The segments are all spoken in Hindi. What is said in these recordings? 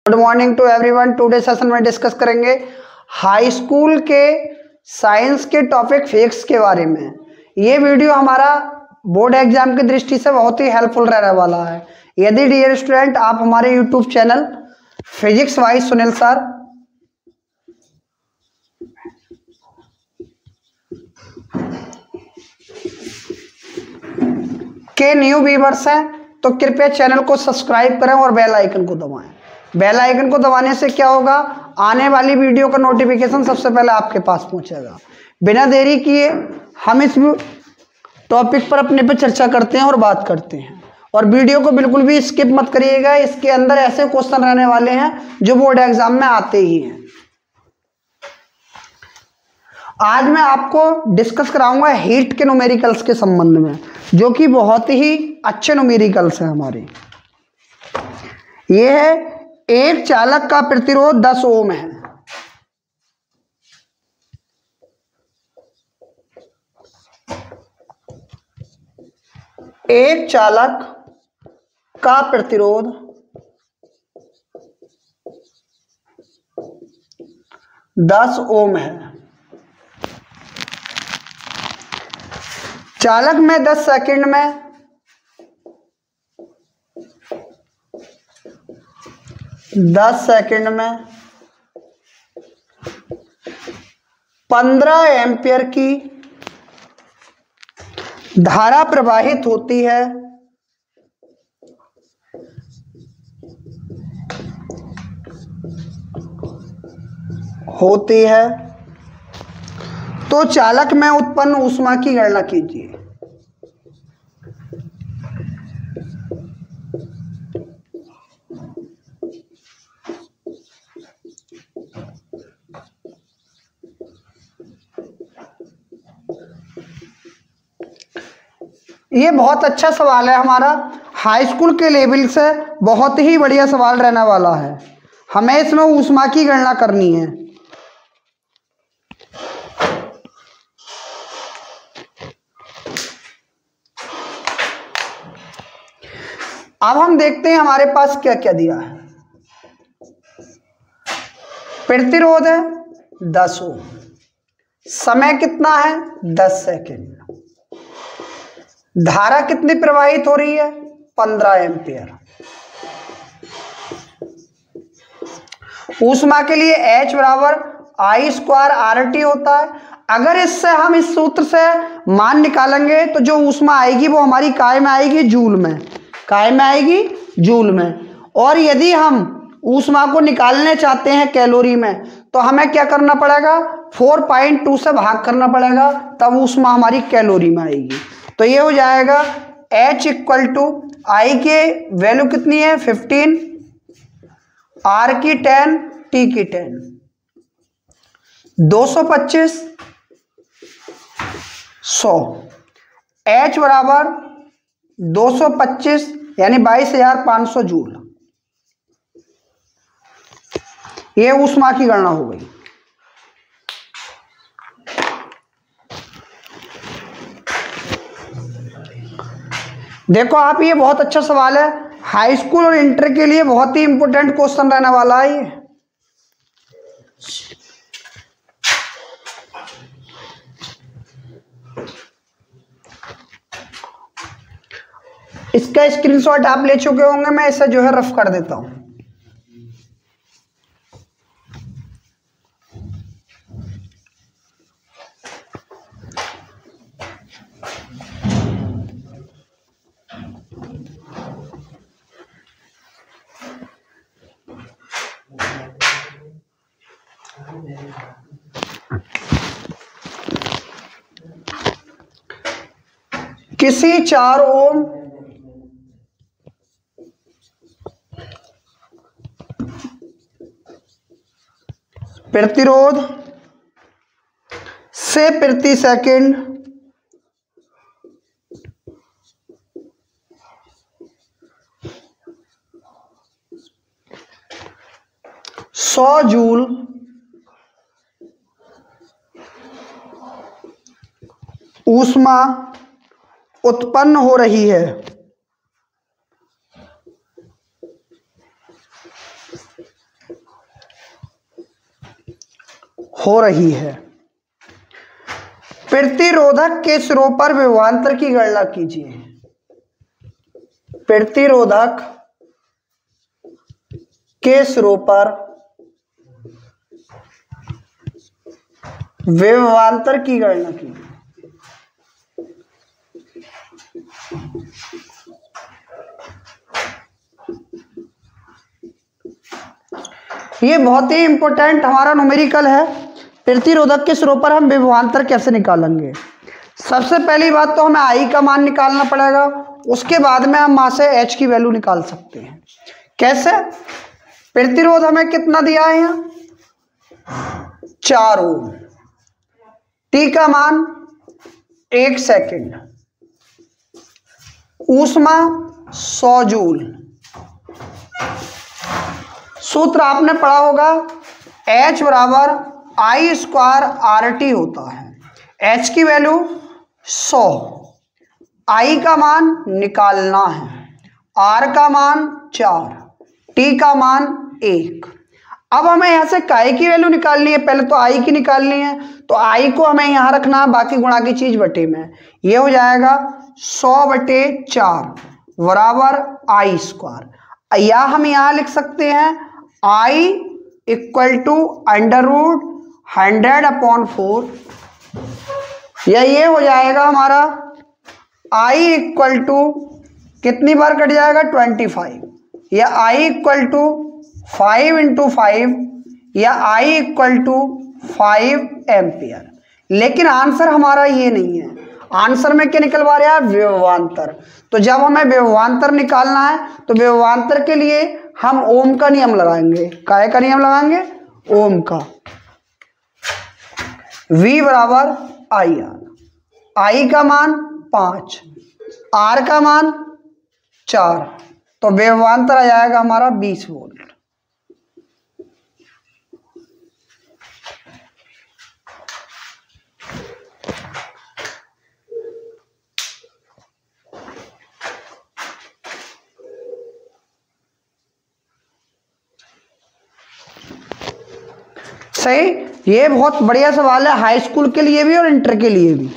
Good morning to everyone. Today session में डिस्कस करेंगे हाई स्कूल के साइंस के टॉपिक फिजिक्स के बारे में। ये वीडियो हमारा बोर्ड एग्जाम की दृष्टि से बहुत ही हेल्पफुल रहने वाला है। यदि डियर स्टूडेंट आप हमारे YouTube channel physics wise Sunil sir के न्यू व्यूअर्स हैं तो कृपया चैनल को सब्सक्राइब करें और बेल आइकन को दबाएं। बेल आइकन को दबाने से क्या होगा, आने वाली वीडियो का नोटिफिकेशन सबसे पहले आपके पास पहुंचेगा। बिना देरी किए हम इस टॉपिक पर अपने पे चर्चा करते हैं और बात करते हैं। और वीडियो को बिल्कुल भी स्किप मत करिएगा, इसके अंदर ऐसे क्वेश्चन रहने वाले हैं जो बोर्ड एग्जाम में आते ही हैं। आज मैं आपको डिस्कस कराऊंगा हीट के न्यूमेरिकल्स के संबंध में, जो कि बहुत ही अच्छे न्यूमेरिकल्स हैं हमारे। ये है एक चालक का प्रतिरोध 10 ओम है। एक चालक का प्रतिरोध 10 ओम है। चालक में 10 सेकंड में 15 एम्पियर की धारा प्रवाहित होती है तो चालक में उत्पन्न ऊष्मा की गणना कीजिए। ये बहुत अच्छा सवाल है हमारा, हाई स्कूल के लेवल से बहुत ही बढ़िया सवाल रहने वाला है। हमें इसमें ऊष्मा की गणना करनी है। अब हम देखते हैं हमारे पास क्या क्या दिया है। प्रतिरोध है 10 ओम, समय कितना है 10 सेकेंड, धारा कितनी प्रवाहित हो रही है 15 एम्पियर। ऊष्मा के लिए H बराबर I²RT होता है। अगर इससे हम इस सूत्र से मान निकालेंगे तो जो ऊष्मा आएगी वो हमारी काय में आएगी, जूल में। काय में आएगी, जूल में। और यदि हम ऊष्मा को निकालने चाहते हैं कैलोरी में तो हमें क्या करना पड़ेगा, 4.2 से भाग करना पड़ेगा, तब ऊष्मा हमारी कैलोरी में आएगी। तो ये हो जाएगा H = I के वैल्यू कितनी है 15, R की 10, T की 10, 225 100। H बराबर 225 यानी 22,500 जूल। ये ऊष्मा की गणना हो गई। देखो आप, ये बहुत अच्छा सवाल है, हाई स्कूल और इंटर के लिए बहुत ही इंपॉर्टेंट क्वेश्चन रहने वाला है ये। इसका स्क्रीनशॉट आप ले चुके होंगे, मैं इसे जो है रफ कर देता हूं। किसी 4 ओम प्रतिरोध से प्रति सेकंड 100 जूल ऊष्मा उत्पन्न हो रही है हो रही है। प्रतिरोधक के सिरों पर विभवांतर की गणना कीजिए। प्रतिरोधक के सिरों पर विभवांतर की गणना कीजिए। ये बहुत ही इंपॉर्टेंट हमारा न्यूमेरिकल है। प्रतिरोधक के सिरों पर हम विभवांतर कैसे निकालेंगे? सबसे पहली बात तो हमें आई का मान निकालना पड़ेगा, उसके बाद में हम वहां से एच की वैल्यू निकाल सकते हैं। कैसे? प्रतिरोध हमें कितना दिया है यहाँ? 4 ओम। टी का मान 1 सेकेंड। ऊष्मा 100 जूल। सूत्र आपने पढ़ा होगा, H बराबर आई स्क्वायर आर टी होता है। H की वैल्यू 100, I का मान निकालना है, R का मान 4, T का मान 1। अब हमें यहां से काय की वैल्यू निकालनी है। पहले तो I की निकालनी है, तो I को हमें यहां रखना है, बाकी गुणा की चीज बटे में। ये हो जाएगा 100/4 बराबर आई स्क्वायर, या हम यहां लिख सकते हैं I इक्वल टू √100/4, या ये हो जाएगा हमारा I इक्वल टू कितनी बार कट जाएगा? 25, या I इक्वल टू 5 × 5, या I इक्वल टू 5 एम्पियर। लेकिन आंसर हमारा ये नहीं है। आंसर में क्या निकलवा रहा है? विभवांतर। तो जब हमें विभवांतर निकालना है तो विभवांतर के लिए हम ओम का नियम लगाएंगे। काय का नियम लगाएंगे? ओम का। V बराबर IR। I का मान 5, R का मान 4, तो विभवांतर आ जाएगा हमारा 20 वोल्ट। सही। ये बहुत बढ़िया सवाल है, हाई स्कूल के लिए भी और इंटर के लिए भी।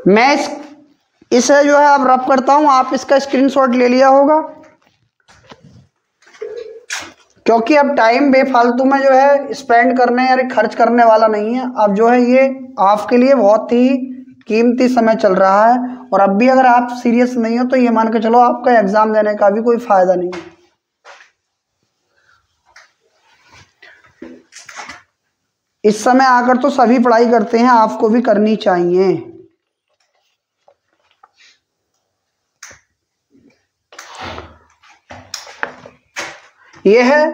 मैं इसे जो है अब रब करता हूं, आप इसका स्क्रीनशॉट ले लिया होगा, क्योंकि अब टाइम बेफालतू में जो है स्पेंड करने या खर्च करने वाला नहीं है। अब जो है ये आपके लिए बहुत ही कीमती समय चल रहा है, और अब भी अगर आप सीरियस नहीं हो तो ये मान के चलो आपका एग्जाम देने का भी कोई फायदा नहीं है। इस समय आकर तो सभी पढ़ाई करते हैं, आपको भी करनी चाहिए। यह है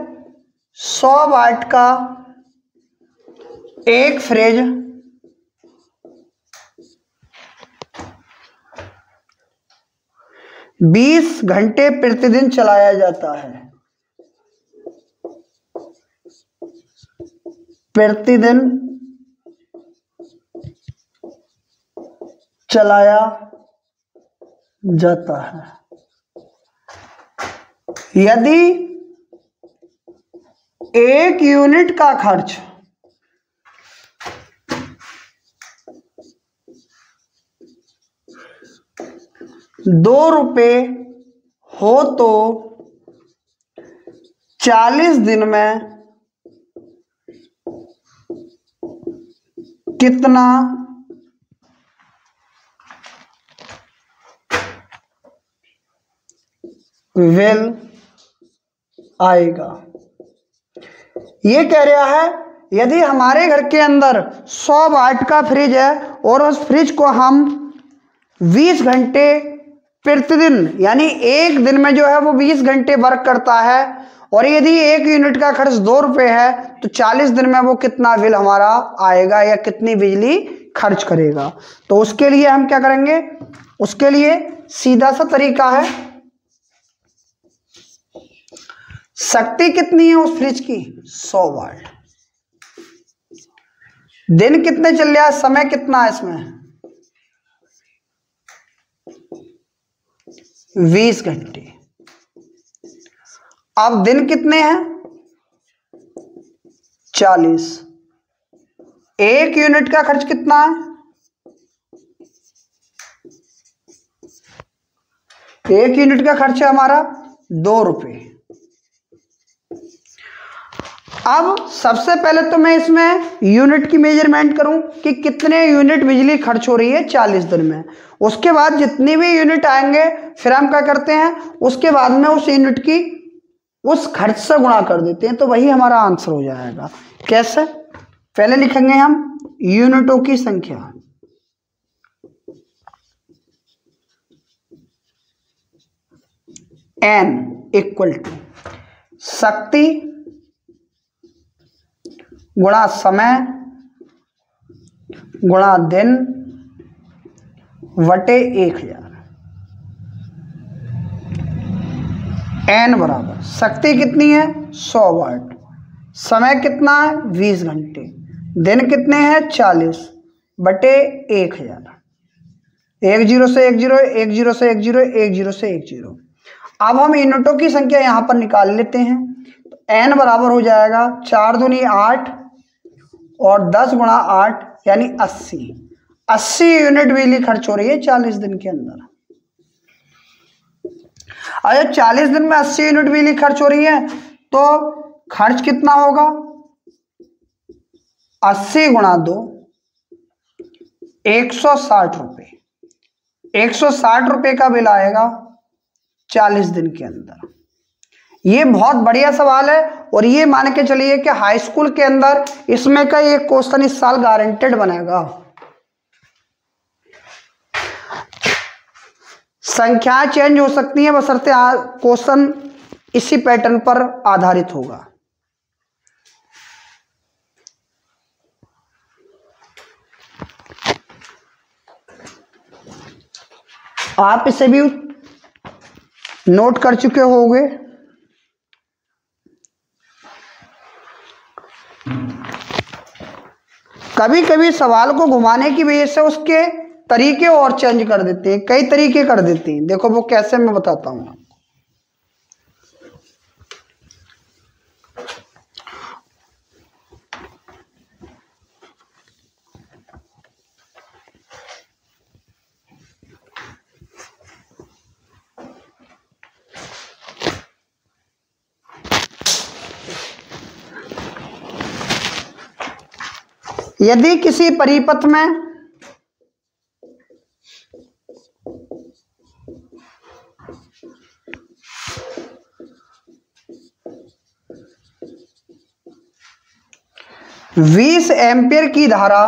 100 वाट का एक फ्रिज 20 घंटे प्रतिदिन चलाया जाता है। प्रतिदिन चलाया जाता है। यदि 1 यूनिट का खर्च 2 रुपये हो तो 40 दिन में कितना बिल आएगा? ये कह रहा है यदि हमारे घर के अंदर 100 वाट का फ्रिज है और उस फ्रिज को हम 20 घंटे प्रतिदिन, यानी एक दिन में जो है वो 20 घंटे वर्क करता है, और यदि 1 यूनिट का खर्च 2 रुपये है तो 40 दिन में वो कितना बिल हमारा आएगा या कितनी बिजली खर्च करेगा? तो उसके लिए हम क्या करेंगे? उसके लिए सीधा सा तरीका है, शक्ति कितनी है उस फ्रिज की? 100 वाट। दिन कितने चल रहा है, समय कितना है इसमें? 20 घंटे। अब दिन कितने हैं? 40। 1 यूनिट का खर्च कितना है? 1 यूनिट का खर्च है हमारा 2 रुपये। अब सबसे पहले तो मैं इसमें यूनिट की मेजरमेंट करूं कि कितने यूनिट बिजली खर्च हो रही है 40 दिन में। उसके बाद जितनी भी यूनिट आएंगे फिर हम क्या करते हैं, उसके बाद में उस यूनिट की उस खर्च से गुणा कर देते हैं, तो वही हमारा आंसर हो जाएगा। कैसे? पहले लिखेंगे हम यूनिटों की संख्या, N इक्वल टू शक्ति गुणा समय गुणा दिन बटे 1000। N बराबर शक्ति कितनी है? 100 वाट। समय कितना है? 20 घंटे। दिन कितने हैं? 40 बटे 1000। 1 0 से 1 0, 1 0 से 1 0, 1 0 से 1 0। अब हम यूनिटों की संख्या यहां पर निकाल लेते हैं। तो N बराबर हो जाएगा 4 दूनी 8 और 10 गुणा 8 यानी 80। 80 यूनिट बिजली खर्च हो रही है 40 दिन के अंदर। अगर 40 दिन में 80 यूनिट बिजली खर्च हो रही है तो खर्च कितना होगा? 80 गुणा 2 160 रुपये। 160 रुपये का बिल आएगा 40 दिन के अंदर। ये बहुत बढ़िया सवाल है और ये मान के चलिए कि हाई स्कूल के अंदर इसमें का एक क्वेश्चन इस साल गारंटेड बनेगा। संख्याएं चेंज हो सकती हैं बशर्ते क्वेश्चन इसी पैटर्न पर आधारित होगा। आप इसे भी नोट कर चुके होंगे। कभी कभी सवाल को घुमाने की वजह से उसके तरीके और चेंज कर देते हैं, कई तरीके कर देते हैं। देखो वो कैसे, मैं बताता हूं। यदि किसी परिपथ में बीस एम्पियर की धारा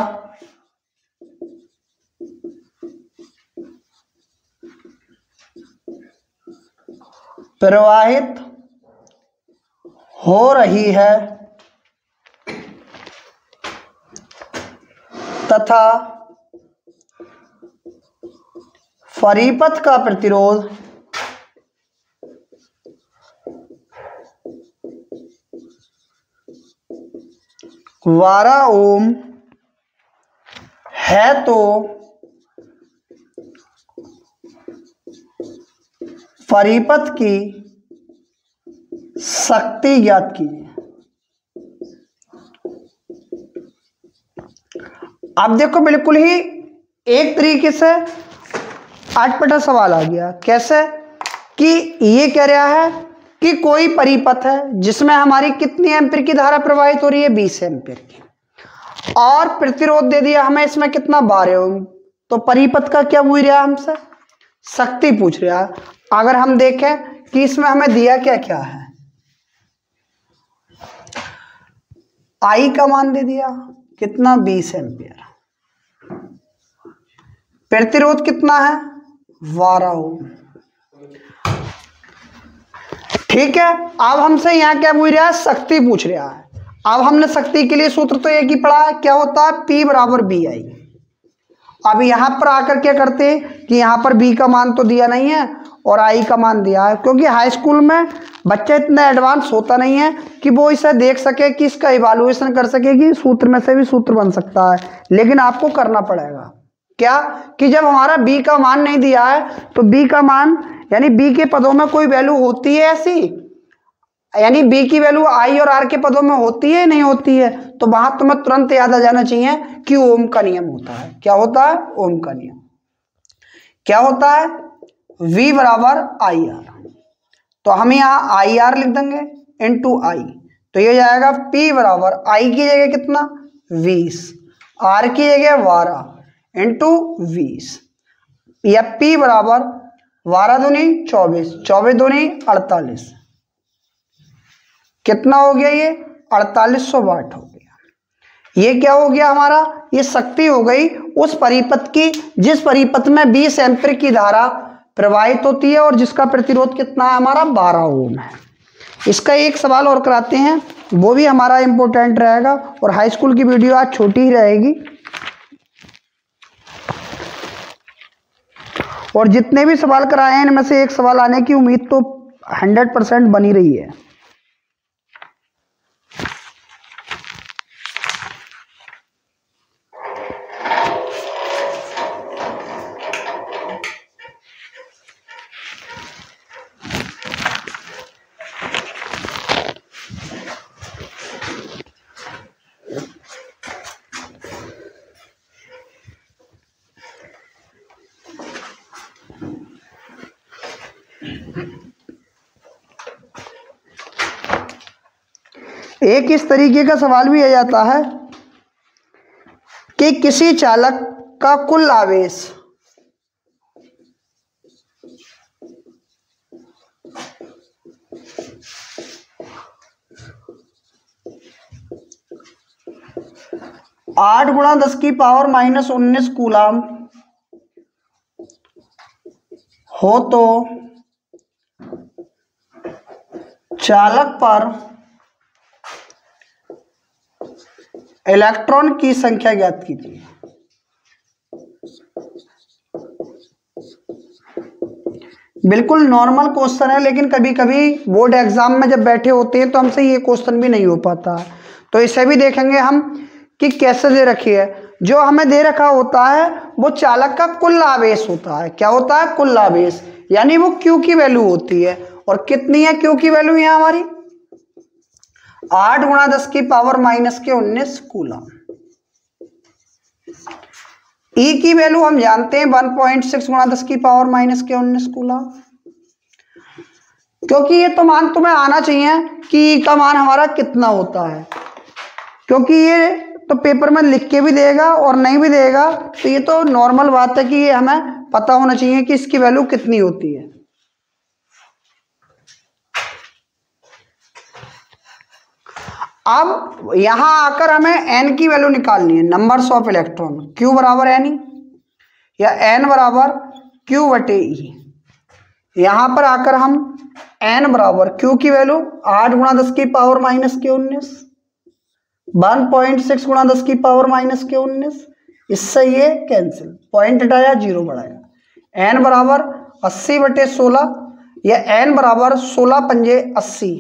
प्रवाहित हो रही है तथा परिपथ का प्रतिरोध 12 ओम है तो परिपथ की शक्ति ज्ञात कीजिए। अब देखो बिल्कुल ही एक तरीके से अटपटा सवाल आ गया। कैसे कि ये कह रहा है कि कोई परिपथ है जिसमें हमारी कितनी एम्पीयर की धारा प्रवाहित हो रही है? 20 एम्पीयर की, और प्रतिरोध दे दिया हमें इसमें कितना? 12 ओम। तो परिपथ का क्या पूछ रहा है हमसे? शक्ति पूछ रहा है। अगर हम देखें कि इसमें हमें दिया क्या क्या है, आई का मान दे दिया कितना? 20 एम्पीयर। प्रतिरोध कितना है? 12 ओम। ठीक है। अब हमसे यहाँ क्या पूछ रहा है? शक्ति पूछ रहा है। अब हमने शक्ति के लिए सूत्र तो एक ही पढ़ा है, क्या होता है? P बराबर BI। अब यहाँ पर आकर क्या करते हैं कि यहाँ पर B का मान तो दिया नहीं है और I का मान दिया है, क्योंकि हाई स्कूल में बच्चा इतना एडवांस होता नहीं है कि वो इसे देख सके, कि इसका इवालुएशन कर सके कि सूत्र में से भी सूत्र बन सकता है। लेकिन आपको करना पड़ेगा क्या कि जब हमारा B का मान नहीं दिया है तो B का मान यानी B के पदों में कोई वैल्यू होती है ऐसी, यानी बी की वैल्यू आई और आर के पदों में होती है नहीं होती है, तो वहां तुम्हें तुरंत याद आ जाना चाहिए कि ओम का नियम होता है। क्या होता है? ओम का नियम। क्या होता है? V बराबर आई आर। तो हम यहाँ आई आर लिख देंगे इंटू आई, तो ये जाएगा P बराबर आई की जगह कितना 20, R की जगह 12 इंटू 20, या P बराबर 12 दूनी 24, 24 दूनी 48, कितना हो गया? ये 4800 वाट हो गया। ये क्या हो गया हमारा? ये शक्ति हो गई उस परिपथ की जिस परिपथ में 20 एम्पीयर की धारा प्रवाहित होती है और जिसका प्रतिरोध कितना है हमारा 12 ओम है। इसका एक सवाल और कराते हैं, वो भी हमारा इंपॉर्टेंट रहेगा, और हाई स्कूल की वीडियो आज छोटी ही रहेगी, और जितने भी सवाल कराए हैं इनमें से एक सवाल आने की उम्मीद तो 100% बनी रही है। एक इस तरीके का सवाल भी आ जाता है कि किसी चालक का कुल आवेश आठ गुणा 10⁻⁻19 कूलाम हो तो चालक पर इलेक्ट्रॉन की संख्या ज्ञात कीजिए। बिल्कुल नॉर्मल क्वेश्चन है, लेकिन कभी कभी बोर्ड एग्जाम में जब बैठे होते हैं तो हमसे ये क्वेश्चन भी नहीं हो पाता, तो इसे भी देखेंगे हम कि कैसे दे रखी है। जो हमें दे रखा होता है वो चालक का कुल आवेश होता है। क्या होता है? कुल आवेश, यानी वो Q की वैल्यू होती है। और कितनी है Q की वैल्यू यहाँ हमारी? 8 गुणा 10⁻⁻19 कूलम। E की वैल्यू हम जानते हैं 1.6 गुणा 10⁻⁻19 कूलम। क्योंकि ये तो मान तुम्हें आना चाहिए कि E का मान हमारा कितना होता है, क्योंकि ये तो पेपर में लिख के भी देगा और नहीं भी देगा, तो ये तो नॉर्मल बात है कि ये हमें पता होना चाहिए कि इसकी वैल्यू कितनी होती है। अब यहां आकर हमें N की वैल्यू निकालनी है, नंबर्स ऑफ इलेक्ट्रॉन। Q बराबर N या N बराबर Q बटे E। यहां पर आकर हम N बराबर Q की वैल्यू 8 गुणा 10⁻⁻19 1.6 गुणा 10⁻⁻19, इससे ये कैंसिल, पॉइंट हटाया 0 बढ़ाया। N बराबर 80 बटे 16 या N बराबर 16 पंजे 80,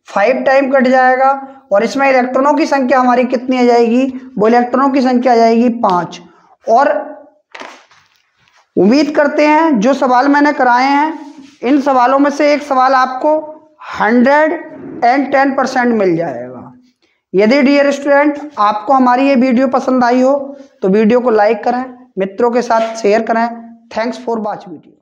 5 टाइम कट जाएगा, और इसमें इलेक्ट्रॉनों की संख्या हमारी कितनी आ जाएगी? वो इलेक्ट्रॉनों की संख्या आ जाएगी 5। और उम्मीद करते हैं जो सवाल मैंने कराए हैं इन सवालों में से एक सवाल आपको 110% मिल जाएगा। यदि डियर स्टूडेंट आपको हमारी ये वीडियो पसंद आई हो तो वीडियो को लाइक करें, मित्रों के साथ शेयर करें। Thanks for watch video.